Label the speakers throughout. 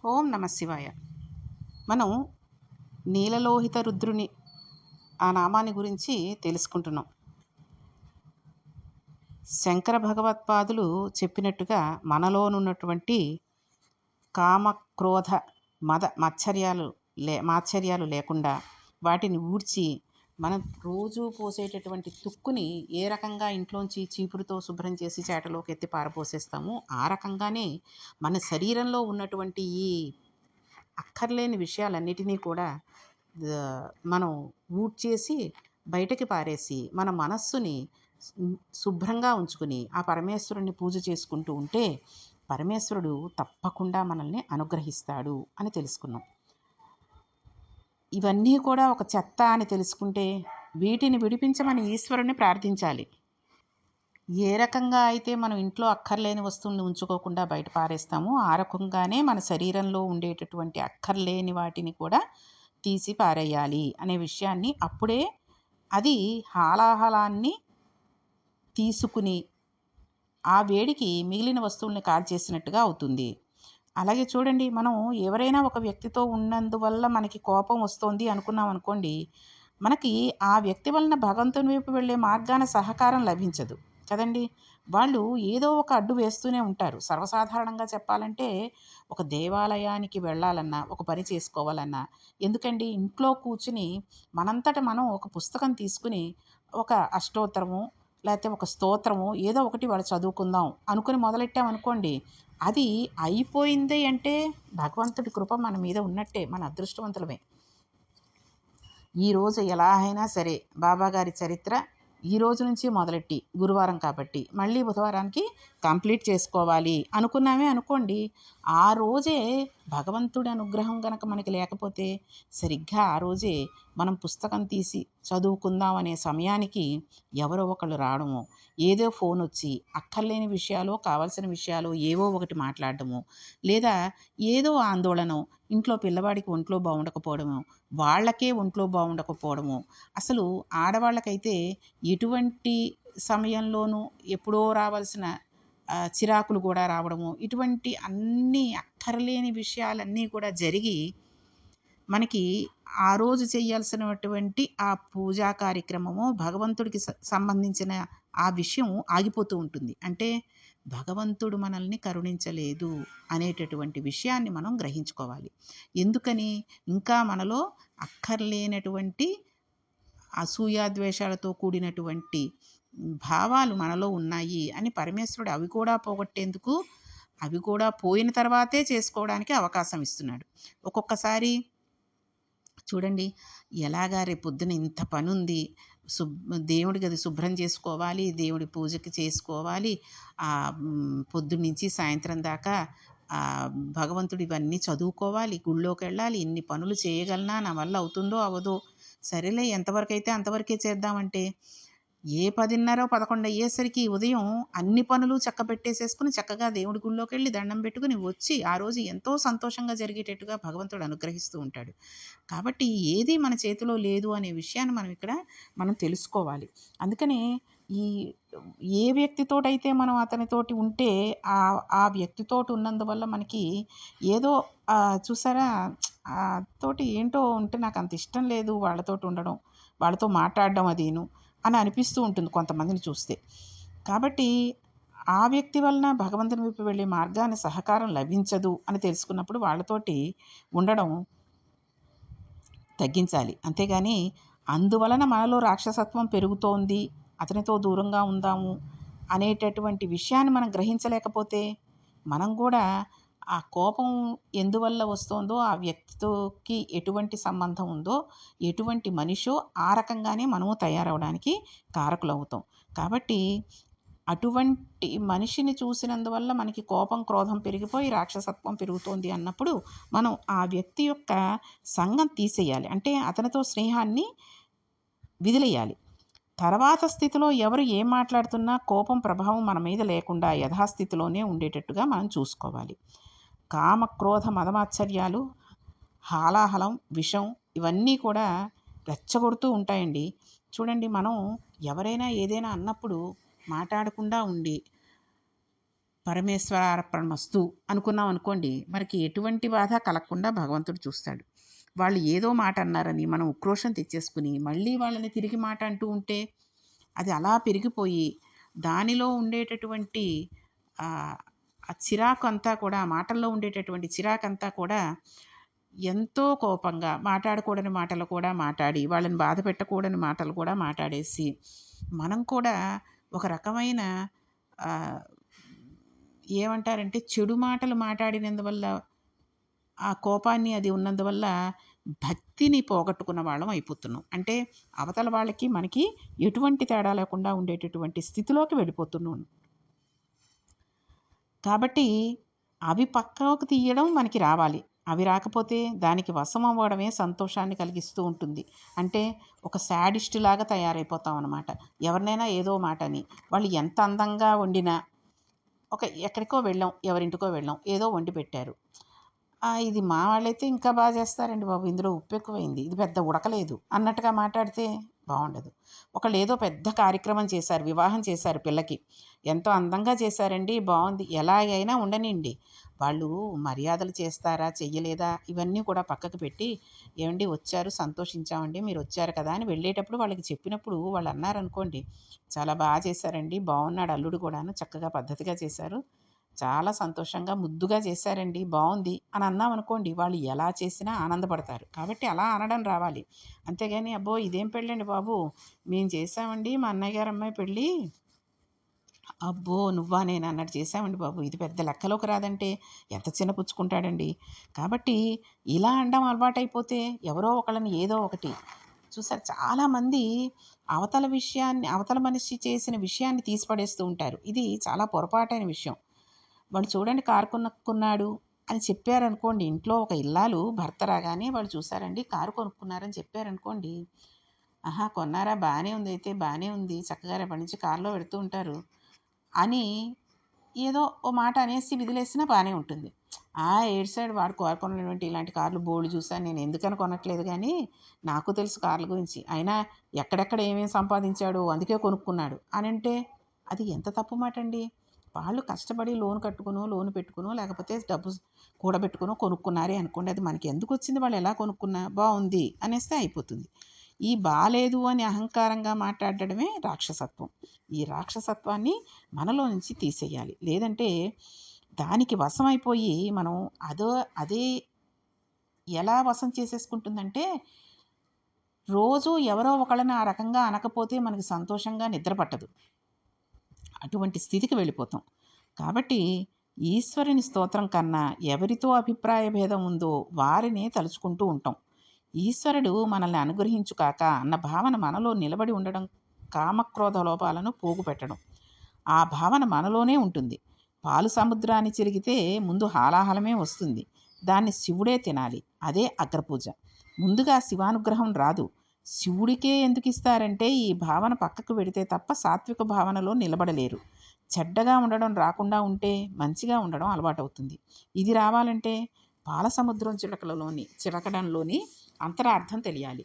Speaker 1: ఓం నమ శివాయ. మనం నీలలోహిత రుద్రుని ఆ నామాన్ని గురించి తెలుసుకుంటున్నాం. శంకర భగవత్పాదులు చెప్పినట్టుగా మనలోనున్నటువంటి కామ, క్రోధ, మద మాత్సర్యాలు లేకుండా వాటిని ఊడ్చి మనం రోజు పోసేటటువంటి తుక్కుని ఏ రకంగా ఇంట్లోంచి చీపురుతో శుభ్రం చేసి చేటలోకి ఎత్తి పారపోసేస్తామో ఆ రకంగానే మన శరీరంలో ఉన్నటువంటి ఈ అక్కర్లేని విషయాలన్నిటినీ కూడా మనం ఊడ్చేసి బయటకి పారేసి మన మనస్సుని శుభ్రంగా ఉంచుకుని ఆ పరమేశ్వరుని పూజ చేసుకుంటూ ఉంటే పరమేశ్వరుడు తప్పకుండా మనల్ని అనుగ్రహిస్తాడు అని తెలుసుకున్నాం. ఇవన్నీ కూడా ఒక చెత్త అని తెలుసుకుంటే వీటిని విడిపించమని ఈశ్వరుని ప్రార్థించాలి. ఏ రకంగా అయితే మనం ఇంట్లో అక్కర్లేని వస్తువులను ఉంచుకోకుండా బయట పారేస్తామో ఆ రకంగానే మన శరీరంలో ఉండేటటువంటి అక్కర్లేని వాటిని కూడా తీసి పారేయాలి అనే విషయాన్ని అప్పుడే అది హాలాహలాన్ని తీసుకుని ఆ వేడికి మిగిలిన వస్తువుల్ని కాల్చేసినట్టుగా అవుతుంది. అలాగే చూడండి, మనం ఎవరైనా ఒక వ్యక్తితో ఉన్నందువల్ల మనకి కోపం వస్తోంది అనుకున్నాం అనుకోండి, మనకి ఆ వ్యక్తి వలన భగవంతుని వైపు వెళ్ళే మార్గాన సహకారం లభించదు కదండి. వాళ్ళు ఏదో ఒక అడ్డు వేస్తూనే ఉంటారు. సర్వసాధారణంగా చెప్పాలంటే ఒక దేవాలయానికి వెళ్ళాలన్నా, ఒక పని చేసుకోవాలన్నా, ఎందుకండి ఇంట్లో కూర్చుని మనంతట మనం ఒక పుస్తకం తీసుకుని ఒక అష్టోత్తరము లేకపోతే ఒక స్తోత్రము ఏదో ఒకటి వాళ్ళు చదువుకుందాం అనుకుని మొదలెట్టామనుకోండి, అది అయిపోయింది అంటే భగవంతుడి కృప మన మీద ఉన్నట్టే, మన అదృష్టవంతులమే. ఈరోజు ఎలా అయినా సరే బాబాగారి చరిత్ర ఈ రోజు నుంచి మొదలెట్టి గురువారం కాబట్టి మళ్ళీ బుధవారానికి కంప్లీట్ చేసుకోవాలి అనుకున్నామే అనుకోండి, ఆ రోజే భగవంతుడి అనుగ్రహం కనుక మనకి లేకపోతే సరిగ్గా ఆ రోజే మనం పుస్తకం తీసి చదువుకుందాం అనే సమయానికి ఎవరో ఒకళ్ళు రావడము, ఏదో ఫోన్ వచ్చి అక్కర్లేని విషయాలు కావాల్సిన విషయాలు ఏవో ఒకటి మాట్లాడటము, లేదా ఏదో ఆందోళన ఇంట్లో పిల్లవాడికి ఒంట్లో బాగుండకపోవడము, వాళ్ళకే ఒంట్లో బాగుండకపోవడము, అసలు ఆడవాళ్ళకైతే ఎటువంటి సమయంలోనూ ఎప్పుడో రావాల్సిన చిరాకులు కూడా రావడము, ఇటువంటి అన్నీ అక్కర్లేని విషయాలన్నీ కూడా జరిగి మనకి ఆ రోజు చేయాల్సినటువంటి ఆ పూజా కార్యక్రమము భగవంతుడికి సంబంధించిన ఆ విషయం ఆగిపోతూ ఉంటుంది. అంటే భగవంతుడు మనల్ని కరుణించలేదు అనేటటువంటి విషయాన్ని మనం గ్రహించుకోవాలి. ఎందుకని? ఇంకా మనలో అక్కర్లేనటువంటి అసూయాద్వేషాలతో కూడినటువంటి భావాలు మనలో ఉన్నాయి అని పరమేశ్వరుడు అవి కూడా పోగొట్టేందుకు, అవి కూడా పోయిన తర్వాతే చేసుకోవడానికి అవకాశం ఇస్తున్నాడు. ఒక్కొక్కసారి చూడండి, ఎలాగా రేపొద్దున ఇంత పనుంది, దేవుడి గది శుభ్రం చేసుకోవాలి, దేవుడి పూజకి చేసుకోవాలి, పొద్దున్నుంచి సాయంత్రం దాకా భగవంతుడు ఇవన్నీ చదువుకోవాలి, గుళ్ళోకి వెళ్ళాలి, ఇన్ని పనులు చేయగలనా, నా వల్ల అవుతుందో అవ్వదో, సరేలే ఎంతవరకు అయితే అంతవరకే చేద్దామంటే 10:30, 11 అయ్యేసరికి ఉదయం అన్ని పనులు చక్కబెట్టేసేసుకుని చక్కగా దేవుడి గుళ్ళోకి వెళ్ళి దండం పెట్టుకుని వచ్చి ఆ రోజు ఎంతో సంతోషంగా జరిగేటట్టుగా భగవంతుడు అనుగ్రహిస్తూ ఉంటాడు. కాబట్టి ఏది మన చేతిలో లేదు అనే విషయాన్ని మనం తెలుసుకోవాలి. అందుకనే ఈ ఏ వ్యక్తితోటైతే మనం అతనితోటి ఉంటే ఆ వ్యక్తితోటి ఉన్నందువల్ల మనకి ఏదో చూసారా, తోటి ఏంటో ఉంటే నాకు అంత ఇష్టం లేదు వాళ్ళతోటి ఉండడం, వాళ్ళతో మాట్లాడడం అదీను అని అనిపిస్తూ ఉంటుంది కొంతమందిని చూస్తే. కాబట్టి ఆ వ్యక్తి వలన భగవంతుని వైపు వెళ్ళే మార్గాన్ని సహకారం లభించదు అని తెలుసుకున్నప్పుడు వాళ్ళతోటి ఉండడం తగ్గించాలి. అంతేగాని అందువలన మనలో రాక్షసత్వం పెరుగుతోంది, అతనితో దూరంగా ఉందాము అనేటటువంటి విషయాన్ని మనం గ్రహించలేకపోతే మనం కూడా ఆ కోపం ఎందువల్ల వస్తోందో, ఆ వ్యక్తితోకి ఎటువంటి సంబంధం ఉందో, ఎటువంటి మనిషో ఆ రకంగానే మనము తయారవడానికి కారకులవుతాం. కాబట్టి అటువంటి మనిషిని చూసినందువల్ల మనకి కోపం, క్రోధం పెరిగిపోయి రాక్షసత్వం పెరుగుతోంది అన్నప్పుడు మనం ఆ వ్యక్తి యొక్క సంగం తీసేయాలి. అంటే అతనితో స్నేహాన్ని విదిలేయాలి. తర్వాత స్థితిలో ఎవరు ఏం మాట్లాడుతున్నా కోపం ప్రభావం మన మీద లేకుండా యథాస్థితిలోనే ఉండేటట్టుగా మనం చూసుకోవాలి. కామ, క్రోధ, మదమాత్సర్యాలు, హాలాహలం, విషం ఇవన్నీ కూడా రెచ్చగొడుతూ ఉంటాయండి. చూడండి, మనం ఎవరైనా ఏదైనా అన్నప్పుడు మాట్లాడకుండా ఉండి పరమేశ్వరార్పణమస్తు అనుకున్నాం అనుకోండి, మనకి ఎటువంటి బాధ కలగకుండా భగవంతుడు చూస్తాడు. వాళ్ళు ఏదో మాట అన్నారని మనం ఉక్రోషం తెచ్చేసుకుని మళ్ళీ వాళ్ళని తిరిగి మాట అంటూ ఉంటే అది అలా పెరిగిపోయి దానిలో ఉండేటటువంటి ఆహ్, ఆ చిరాకు అంతా కూడా, ఆ మాటల్లో ఉండేటటువంటి చిరాకంతా కూడా ఎంతో కోపంగా మాట్లాడకూడని మాటలు కూడా మాట్లాడి, వాళ్ళని బాధ పెట్టకూడని మాటలు కూడా మాట్లాడేసి, మనం కూడా ఒక రకమైన ఆహ్, ఏమంటారంటే చెడు మాటలు మాట్లాడినందువల్ల, ఆ కోపాన్ని అది ఉన్నందువల్ల భక్తిని పోగొట్టుకున్న వాళ్ళం అయిపోతున్నాం. అంటే అవతల వాళ్ళకి, మనకి ఎటువంటి తేడా లేకుండా ఉండేటటువంటి స్థితిలోకి వెళ్ళిపోతున్నాం. కాబట్టి అవి పక్కకు తీయడం మనకి రావాలి. అవి రాకపోతే దానికి వశం అవ్వడమే సంతోషాన్ని కలిగిస్తూ ఉంటుంది. అంటే ఒక శాడిస్ట్ లాగా తయారైపోతాం అనమాట. ఎవరినైనా ఏదో మాటని, వాళ్ళు ఎంత అందంగా వండినా, ఎక్కడికో వెళ్ళాం, ఎవరింటికో వెళ్ళాం, ఏదో వండి పెట్టారు. ఇది మా వాళ్ళైతే ఇంకా బాగా చేస్తారండి బాబు, ఇందులో ఉప్పు ఎక్కువైంది, ఇది పెద్ద ఉడకలేదు అన్నట్టుగా మాట్లాడితే బాగుండదు. ఒకళ్ళు ఏదో పెద్ద కార్యక్రమం చేశారు, వివాహం చేశారు పిల్లకి, ఎంతో అందంగా చేశారండి, బాగుంది, ఎలాగైనా ఉండనివ్వండి, వాళ్ళు మర్యాదలు చేస్తారా చెయ్యలేదా ఇవన్నీ కూడా పక్కకు పెట్టి, ఏమండి వచ్చారు సంతోషించామండి మీరు వచ్చారు కదా అని వెళ్ళేటప్పుడు వాళ్ళకి చెప్పినప్పుడు వాళ్ళు అన్నారనుకోండి, చాలా బాగా చేశారండి, బాగున్నాడు అల్లుడు కూడాను, చక్కగా పద్ధతిగా చేశారు, చాలా సంతోషంగా ముద్దుగా చేశారండి, బావుంది అని అన్నామనుకోండి, వాళ్ళు ఎలా చేసినా ఆనందపడతారు. కాబట్టి అలా అనడం రావాలి. అంతేగాని అబ్బో! ఇదేం పెళ్ళండి బాబు! మేము చేశామండి మా అన్నయ్య గారి అమ్మాయి పెళ్ళి. అబ్బో! నువ్వా నేనా అన్నట్టు చేశామండి బాబు. ఇది పెద్ద లెక్కలోకి రాదంటే ఎంత చిన్నపుచ్చుకుంటాడండి. కాబట్టి ఇలా అనడం అలవాటైపోతే ఎవరో ఒకళ్ళని ఏదో ఒకటి చూసారు చాలామంది అవతల మనిషి చేసిన విషయాన్ని తీసి పడేస్తూ ఉంటారు. ఇది చాలా పొరపాటైన విషయం. వాళ్ళు చూడండి కారు కొనుక్కున్నాడు అని చెప్పారనుకోండి, ఇంట్లో ఒక ఇల్లాలు భర్త రాగానే వాళ్ళు చూసారండి కారు కొనుక్కున్నారని చెప్పారనుకోండి, ఆహా! కొన్నారా బానే ఉంది అయితే బానే ఉంది. చక్కగా రేపటి నుంచి కారులో వెడుతూ ఉంటారు అని ఏదో ఓ మాట అనేసి విదిలేసినా బానే ఉంటుంది. ఏడిసాడు వాడు కారు కొనడం ఏంటి, ఇలాంటి కార్లు బోలెడు చూసాను నేను, ఎందుకని కొనట్లేదు గానీ నాకు తెలుసు కార్ల గురించి. అయినా ఎక్కడెక్కడ ఏమేమి సంపాదించాడో అందుకే కొనుక్కున్నాడు అనంటే అది ఎంత తప్పు మాటండి. వాళ్ళు కష్టపడి లోన్ కట్టుకునో, లోన్ పెట్టుకునో, లేకపోతే డబ్బు కూడబెట్టుకునో కొనుక్కున్నారే అనుకోండి. అది మనకి ఎందుకొచ్చింది, వాళ్ళు ఎలా కొనుక్కున్నా బావుంది అనేస్తే అయిపోతుంది. ఈ బాలేదు అని అహంకారంగా మాట్లాడడమే రాక్షసత్వం. ఈ రాక్షసత్వాన్ని మనలో నుంచి తీసేయాలి. లేదంటే దానికి వశమైపోయి మనం అదే ఎలా వశం చేసేసుకుంటుందంటే, రోజూ ఎవరో ఒకళ్ళని ఆ రకంగా అనకపోతే మనకి సంతోషంగా నిద్ర పట్టదు. అటువంటి స్థితికి వెళ్ళిపోతాం. కాబట్టి ఈశ్వరుని స్తోత్రం కన్నా ఎవరితో అభిప్రాయ భేదం ఉందో వారినే తలుచుకుంటూ ఉంటాం. ఈశ్వరుడు మనల్ని అనుగ్రహించు కాక అన్న భావన మనలో నిలబడి ఉండడం, కామక్రోధ లోపాలను పోగుపెట్టడం. ఆ భావన మనలోనే ఉంటుంది. పాలు సముద్రాన్ని చిరిగితే ముందు హాలాహలమే వస్తుంది. దాన్ని శివుడే తినాలి. అదే అగ్రపూజ. ముందుగా శివానుగ్రహం రాదు. శివుడికే ఎందుకిస్తారంటే ఈ భావన పక్కకు పెడితే తప్ప సాత్విక భావనలో నిలబడలేరు. చెడ్డగా ఉండడం రాకుండా ఉంటే మంచిగా ఉండడం అలవాటవుతుంది. ఇది రావాలంటే పాల సముద్రం చిలకడంలోని అంతరార్థం తెలియాలి.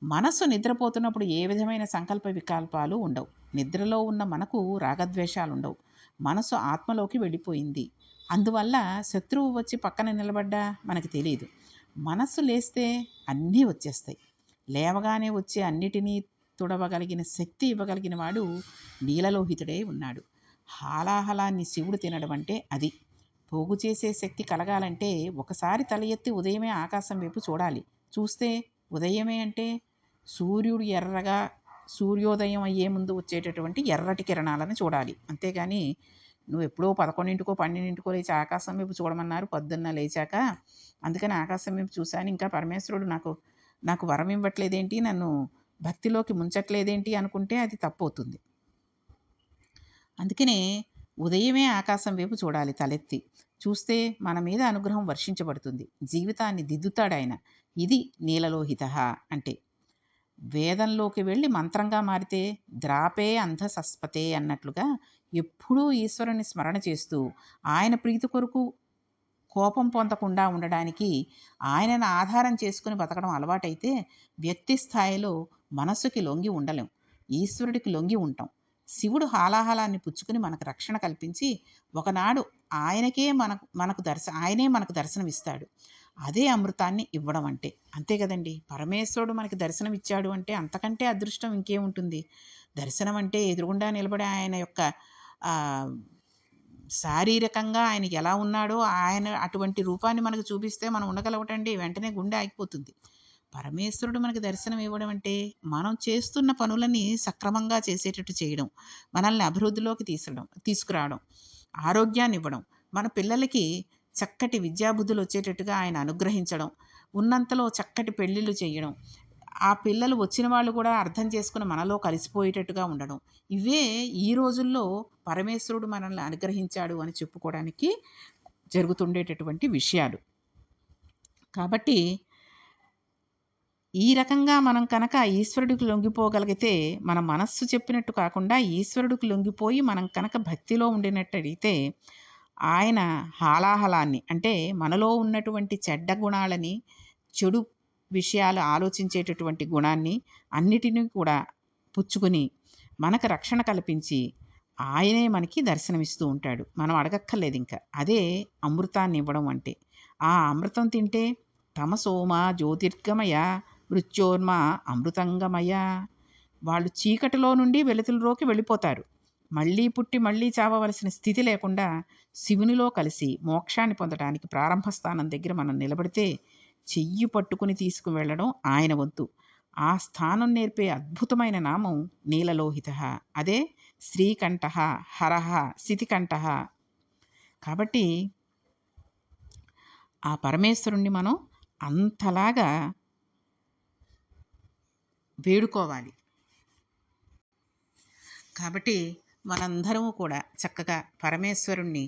Speaker 1: మనసు నిద్రపోతున్నప్పుడు ఏ విధమైన సంకల్ప వికల్పాలు ఉండవు. నిద్రలో ఉన్న మనకు రాగద్వేషాలుండవు. మనసు ఆత్మలోకి వెళ్ళిపోయింది. అందువల్ల శత్రువు వచ్చి పక్కన నిలబడ్డా మనకి తెలీదు. మనస్సు లేస్తే అన్నీ వచ్చేస్తాయి. లేవగానే వచ్చే అన్నిటినీ తుడవగలిగిన శక్తి ఇవ్వగలిగిన వాడు నీలలోహితుడై ఉన్నాడు. హాలాహలాన్ని శివుడు తినడం అంటే అది. పోగు చేసే శక్తి కలగాలంటే ఒకసారి తల ఎత్తి ఉదయమే ఆకాశం వైపు చూడాలి. చూస్తే ఉదయమే అంటే సూర్యుడు ఎర్రగా సూర్యోదయం అయ్యే ముందు వచ్చేటటువంటి ఎర్రటి కిరణాలను చూడాలి. అంతేగాని నువ్వెప్పుడో 11కో, 12కో లేచి ఆకాశం వైపు చూడమన్నారు పొద్దున్న లేచాక. అందుకని ఆకాశం వైపు చూశాను. ఇంకా పరమేశ్వరుడు నాకు నాకు వరం ఇవ్వట్లేదేంటి, నన్ను భక్తిలోకి ముంచట్లేదేంటి అనుకుంటే అది తప్పవుతుంది. అందుకనే ఉదయమే ఆకాశం వైపు చూడాలి తలెత్తి. చూస్తే మన మీద అనుగ్రహం వర్షించబడుతుంది. జీవితాన్ని దిద్దుతాడాయన. ఇది నీలలోహితః అంటే. వేదంలోకి వెళ్ళి మంత్రంగా మారితే ద్రాపే అంధసస్పతే అన్నట్లుగా ఎప్పుడూ ఈశ్వరుని స్మరణ చేస్తూ ఆయన ప్రీతి కొరకు కోపం పొందకుండా ఉండడానికి ఆయనను ఆధారం చేసుకుని బతకడం అలవాటైతే వ్యక్తి స్థాయిలో మనస్సుకి లొంగి ఉండలేం. ఈశ్వరుడికి లొంగి ఉంటాం. శివుడు హాలాహలాన్ని పుచ్చుకుని మనకు రక్షణ కల్పించి ఒకనాడు ఆయనకే ఆయనే మనకు దర్శనమిస్తాడు. అదే అమృతాన్ని ఇవ్వడం అంటే. అంతే కదండీ! పరమేశ్వరుడు మనకి దర్శనం ఇచ్చాడు అంటే అంతకంటే అదృష్టం ఇంకేముంటుంది? దర్శనం అంటే ఎదురుగుండా నిలబడి ఆయన యొక్క ఆహ్, శారీరకంగా ఆయన ఎలా ఉన్నాడో ఆయన అటువంటి రూపాన్ని మనకు చూపిస్తే మనం ఉండగలగటండి? వెంటనే గుండె ఆగిపోతుంది. పరమేశ్వరుడు మనకి దర్శనం ఇవ్వడం అంటే, మనం చేస్తున్న పనులని సక్రమంగా చేసేటట్టు చేయడం, మనల్ని అభివృద్ధిలోకి తీసుకురావడం, ఆరోగ్యాన్నివ్వడం, మన పిల్లలకి చక్కటి విద్యాబుద్ధులు వచ్చేటట్టుగా ఆయన అనుగ్రహించడం, ఉన్నంతలో చక్కటి పెళ్ళిళ్ళు చేయడం, ఆ పిల్లలు వచ్చిన వాళ్ళు కూడా అర్థం చేసుకుని మనలో కలిసిపోయేటట్టుగా ఉండడం. ఇవే ఈ రోజుల్లో పరమేశ్వరుడు మనల్ని అనుగ్రహించాడు అని చెప్పుకోవడానికి జరుగుతుండేటటువంటి విషయాలు. కాబట్టి ఈ రకంగా మనం కనుక ఈశ్వరుడికి లొంగిపోగలిగితే, మన మనస్సు చెప్పినట్టు కాకుండా ఈశ్వరుడికి లొంగిపోయి మనం కనుక భక్తిలో ఉండినట్టయితే, ఆయన హాలాహలాన్ని అంటే మనలో ఉన్నటువంటి చెడ్డ గుణాలని, చెడు విషయాలు ఆలోచించేటటువంటి గుణాన్ని అన్నిటినీ కూడా పుచ్చుకొని మనకు రక్షణ కల్పించి ఆయనే మనకి దర్శనమిస్తూ ఉంటాడు. మనం అడగక్కర్లేదు ఇంకా. అదే అమృతాన్ని ఇవ్వడం అంటే. ఆ అమృతం తింటే తమసోమ జ్యోతిర్గమయ మృత్యోర్మ అమృతంగమయ. వాళ్ళు చీకటిలో నుండి వెలుతురులోకి వెళ్ళిపోతారు. మళ్ళీ పుట్టి మళ్ళీ చావవలసిన స్థితి లేకుండా శివునిలో కలిసి మోక్షాన్ని పొందడానికి ప్రారంభ స్థానం దగ్గర మనం నిలబడితే చెయ్యి పట్టుకుని తీసుకువెళ్ళడం ఆయన వంతు. ఆ స్థానం నేర్పే అద్భుతమైన నామం నీలలోహిత. అదే శ్రీకంఠ, హరహ, శితికంఠ. కాబట్టి ఆ పరమేశ్వరుణ్ణి మనం అంతలాగా వేడుకోవాలి. కాబట్టి మనందరము కూడా చక్కగా పరమేశ్వరుణ్ణి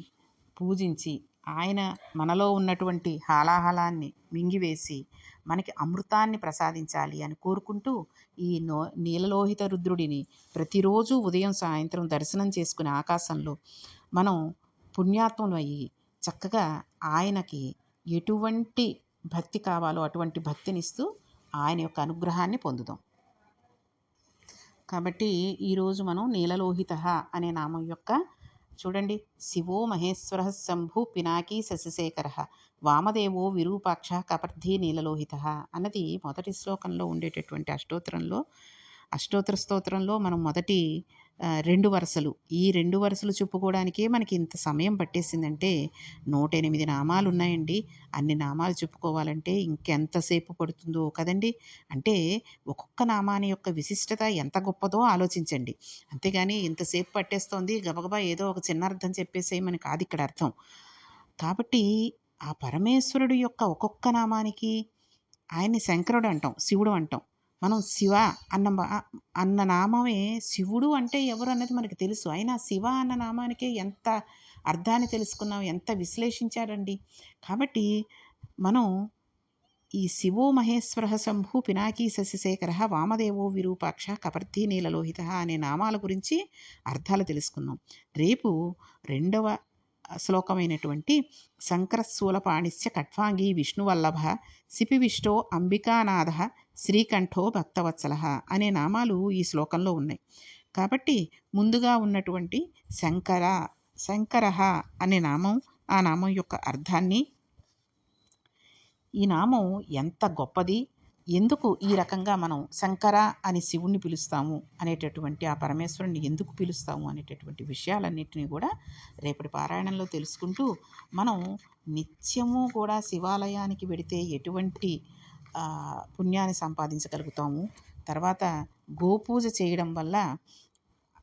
Speaker 1: పూజించి ఆయన మనలో ఉన్నటువంటి హాలాహలాన్ని మింగివేసి మనకి అమృతాన్ని ప్రసాదించాలి అని కోరుకుంటూ ఈ నీలలోహిత రుద్రుడిని ప్రతిరోజు ఉదయం సాయంత్రం దర్శనం చేసుకునే ఆకాశంలో మనం పుణ్యాత్ములయ్యి చక్కగా ఆయనకి ఎటువంటి భక్తి కావాలో అటువంటి భక్తినిస్తూ ఆయన యొక్క అనుగ్రహాన్ని పొందుదాం. కాబట్టి ఈరోజు మనం నీలలోహిత అనే నామం యొక్క చూడండి, శివో మహేశ్వర శంభు పినాకీ శశిశేఖర వామదేవో విరూపాక్ష కపర్ధి నీలలోహిత అన్నది మొదటి శ్లోకంలో ఉండేటటువంటి అష్టోత్తర స్తోత్రంలో మనం మొదటి 2 వరుసలు. ఈ 2 వరుసలు చెప్పుకోవడానికే మనకి ఇంత సమయం పట్టేసిందంటే 108 నామాలు ఉన్నాయండి. అన్ని నామాలు చెప్పుకోవాలంటే ఇంకెంతసేపు పడుతుందో కదండి. అంటే ఒక్కొక్క నామాని యొక్క విశిష్టత ఎంత గొప్పదో ఆలోచించండి. అంతేగాని ఇంతసేపు పట్టేస్తోంది గబగబా ఏదో ఒక చిన్న అర్థం చెప్పేసేయమని కాదు ఇక్కడ అర్థం. కాబట్టి ఆ పరమేశ్వరుడు యొక్క ఒక్కొక్క నామానికి ఆయన్ని శంకరుడు అంటాం, శివుడు అంటాం. మనం శివ అన్న నామమే శివుడు అంటే ఎవరు అన్నది మనకు తెలుసు. అయినా శివ అన్న నామానికే ఎంత అర్థాన్ని తెలుసుకున్నాం, ఎంత విశ్లేషించారండి. కాబట్టి మనం ఈ శివో మహేశ్వర శంభు పినాకీ శశిశేఖర వామదేవో విరూపాక్ష కపర్ధి నీలలోహిత అనే నామాల గురించి అర్థాలు తెలుసుకుందాం. రేపు 2వ శ్లోకమైనటువంటి శంకరశూలపాణిశ్చ ఖట్వాంగి విష్ణువల్లభ సిపివిష్టో అంబికానాథ శ్రీకంఠో భక్తవత్సల అనే నామాలు ఈ శ్లోకంలో ఉన్నాయి. కాబట్టి ముందుగా ఉన్నటువంటి శంకర అనే నామం, ఆ నామం యొక్క అర్థాన్ని, ఈ నామం ఎంత గొప్పది, ఎందుకు ఈ రకంగా మనం శంకర అని శివుణ్ణి పిలుస్తాము అనేటటువంటి, ఆ పరమేశ్వరుణ్ణి ఎందుకు పిలుస్తాము అనేటటువంటి విషయాలన్నింటినీ కూడా రేపటి పారాయణంలో తెలుసుకుంటూ మనం నిత్యము కూడా శివాలయానికి వెడితే ఎటువంటి పుణ్యాన్ని సంపాదించగలుగుతాము. తర్వాత గోపూజ చేయడం వల్ల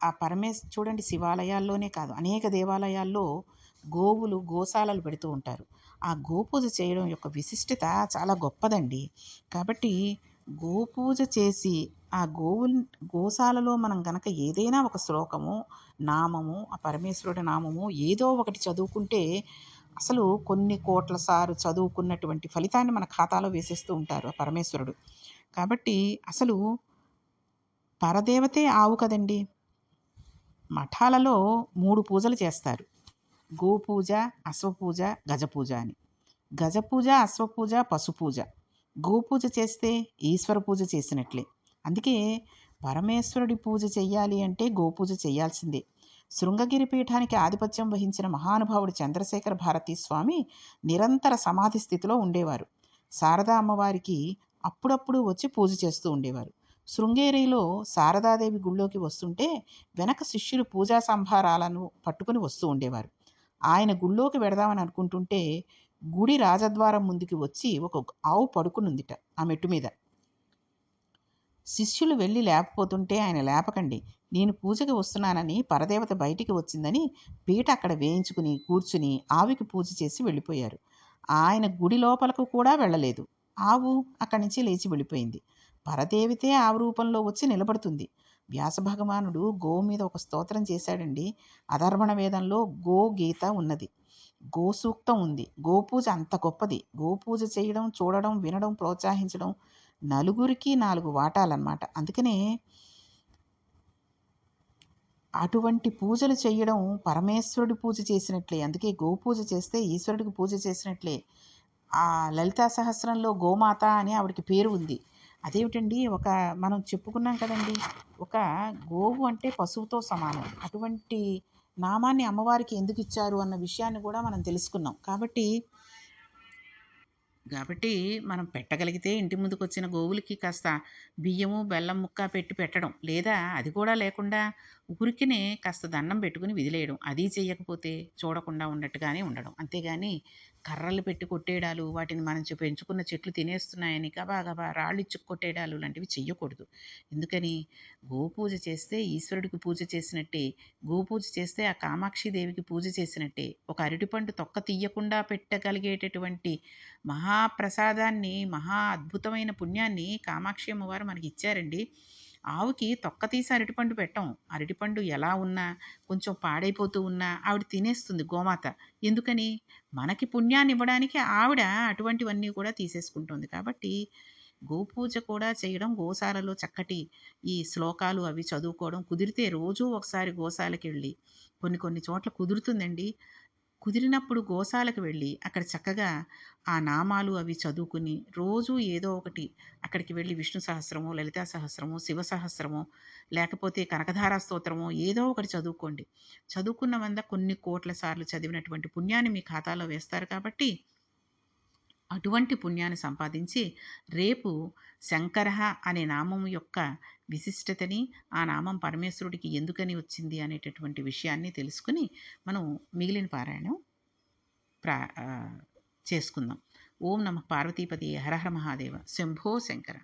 Speaker 1: ఆ చూడండి, శివాలయాల్లోనే కాదు అనేక దేవాలయాల్లో గోశాలలు పెడుతూ ఉంటారు. ఆ గోపూజ చేయడం యొక్క విశిష్టత చాలా గొప్పదండి. కాబట్టి గోపూజ చేసి ఆ గోశాలలో మనం గనక ఏదైనా ఒక శ్లోకము, నామము, ఆ పరమేశ్వరుడి నామము ఏదో ఒకటి చదువుకుంటే అసలు కొన్ని కోట్ల సారు చదువుకున్నటువంటి ఫలితాన్ని మన ఖాతాలో వేసేస్తూ ఉంటారు ఆ పరమేశ్వరుడు. కాబట్టి అసలు పరదేవతే ఆవు కదండి. మఠాలలో 3 పూజలు చేస్తారు. గోపూజ, అశ్వపూజ, గజపూజ అని. గజపూజ, అశ్వపూజ, పశుపూజ. గోపూజ చేస్తే ఈశ్వర పూజ చేసినట్లే. అందుకే పరమేశ్వరుడి పూజ చెయ్యాలి అంటే గోపూజ చెయ్యాల్సిందే. శృంగగిరి పీఠానికి ఆధిపత్యం వహించిన మహానుభావుడు చంద్రశేఖర భారతీ స్వామి నిరంతర సమాధి స్థితిలో ఉండేవారు. శారదా అమ్మవారికి అప్పుడప్పుడు వచ్చి పూజ చేస్తూ ఉండేవారు. శృంగేరిలో శారదాదేవి గుళ్ళోకి వస్తుంటే వెనక శిష్యులు పూజా సంభారాలను పట్టుకుని వస్తూ ఉండేవారు. ఆయన గుళ్ళోకి వెడదామని అనుకుంటుంటే గుడి రాజద్వారం ముందుకి వచ్చి ఒక ఆవు పడుకునుందిట ఆ మెట్టు మీద. శిష్యులు వెళ్ళి లేపపోతుంటే ఆయన లేపకండి, నేను పూజకి వస్తున్నానని పరదేవత బయటికి వచ్చిందని పీట అక్కడ వేయించుకుని కూర్చుని ఆవుకి పూజ చేసి వెళ్ళిపోయారు. ఆయన గుడి లోపలకు కూడా వెళ్ళలేదు. ఆవు అక్కడి నుంచి లేచి వెళ్ళిపోయింది. పరదేవితే ఆవు రూపంలో వచ్చి నిలబడుతుంది. వ్యాస భగవానుడు గోవు మీద ఒక స్తోత్రం చేశాడండి. అధర్వణ వేదంలో గో గీత ఉన్నది, గోసూక్తం ఉంది. గోపూజ అంత గొప్పది. గోపూజ చేయడం, చూడడం, వినడం, ప్రోత్సహించడం నలుగురికి 4 వాటాలన్నమాట. అందుకనే అటువంటి పూజలు చేయడం పరమేశ్వరుడి పూజ చేసినట్లే. అందుకే గోపూజ చేస్తే ఈశ్వరుడికి పూజ చేసినట్లే. ఆ లలితా సహస్రంలో గోమాత అని ఆవిడకి పేరు ఉంది. అదేమిటండి, మనం చెప్పుకున్నాం కదండి, ఒక గోవు అంటే పశువుతో సమానం. అటువంటి నామాన్ని అమ్మవారికి ఎందుకు ఇచ్చారు అన్న విషయాన్ని కూడా మనం తెలుసుకున్నాం. కాబట్టి కాబట్టి మనం పెట్టగలిగితే ఇంటి ముందుకొచ్చిన గోవులకి కాస్త బియ్యము, బెల్లం ముక్క పెట్టి పెట్టడం. లేదా అది కూడా లేకుండా ఊరికినే కాస్త దండం పెట్టుకుని విదిలేయడం. అది చెయ్యకపోతే చూడకుండా ఉన్నట్టుగానే ఉండడం. అంతేగాని కర్రలు పెట్టి కొట్టేయడాలు, వాటిని మనం పెంచుకున్న చెట్లు తినేస్తున్నాయని గబా గబా రాళ్ళిచ్చి కొట్టేయడాలు లాంటివి చెయ్యకూడదు. ఎందుకని, గోపూజ చేస్తే ఈశ్వరుడికి పూజ చేసినట్టే. గోపూజ చేస్తే ఆ కామాక్షి దేవికి పూజ చేసినట్టే. ఒక అరటిపండు తొక్క తీయకుండా పెట్టగలిగేటటువంటి మహాప్రసాదాన్ని, మహా అద్భుతమైన పుణ్యాన్ని కామాక్షి అమ్మవారు మనకి ఇచ్చారండి. ఆవుకి తొక్క తీసి అరటిపండు పెట్టం. అరటిపండు ఎలా ఉన్నా, కొంచెం పాడైపోతూ ఉన్నా ఆవిడ తినేస్తుంది గోమాత. ఎందుకని? మనకి పుణ్యాన్ని ఇవ్వడానికి ఆవిడ అటువంటివన్నీ కూడా తీసేసుకుంటుంది. కాబట్టి గోపూజ కూడా చేయడం, గోశాలలో చక్కటి ఈ శ్లోకాలు అవి చదువుకోవడం, కుదిరితే రోజూ ఒకసారి గోశాలకెళ్ళి, కొన్ని కొన్ని చోట్ల కుదురుతుందండి. కుదిరినప్పుడు గోశాలకు వెళ్ళి అక్కడ చక్కగా ఆ నామాలు అవి చదువుకుని రోజు ఏదో ఒకటి అక్కడికి వెళ్ళి విష్ణు సహస్రమో, లలితా సహస్రమో, శివ సహస్రమో, లేకపోతే కనకధారా స్తోత్రమో ఏదో ఒకటి చదువుకోండి. చదువుకున్న వంద కొన్ని కోట్ల సార్లు చదివినటువంటి పుణ్యాన్ని మీ ఖాతాలో వేస్తారు. కాబట్టి అటువంటి పుణ్యాన్ని సంపాదించి రేపు శంకరః అనే నామం యొక్క విశిష్టతని, ఆ నామం పరమేశ్వరుడికి ఎందుకని వచ్చింది అనేటటువంటి విషయాన్ని తెలుసుకుని మనం మిగిలిన పారాయణం ప్రా చేసుకుందాం. ఓం నమః పార్వతీపతియే హర హర మహాదేవ శంభో శంకర.